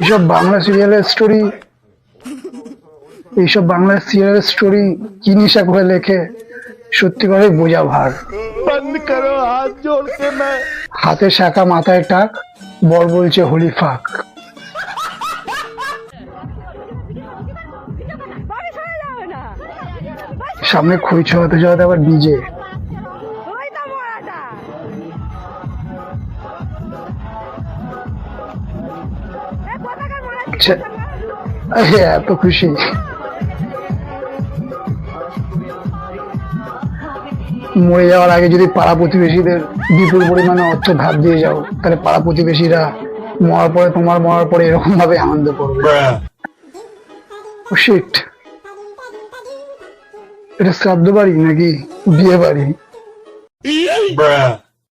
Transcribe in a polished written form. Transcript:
এইসব বাংলা সিরিয়ালের স্টোরি কি নিশা করে লেখে, সত্যি করে বোঝা ভার। হাতে শাখা মাথায় টাক, বর বলছে হোলি ফাক। সামনে খই ছোঁয়াতে ছোঁয়াতে আবার ডিজে। এত খুশি। মরে যাওয়ার আগে যদি পাড়া প্রতিবেশীদের বিপুল পরিমাণে অর্থ ধার দিয়ে যাও, তাহলে পাড়া প্রতিবেশীরা তোমার মরার পরে এরকম ভাবে আনন্দ করবে। ও শিট, এটা শ্রাদ্ধ বাড়ি নাকি বিয়ে বাড়ি?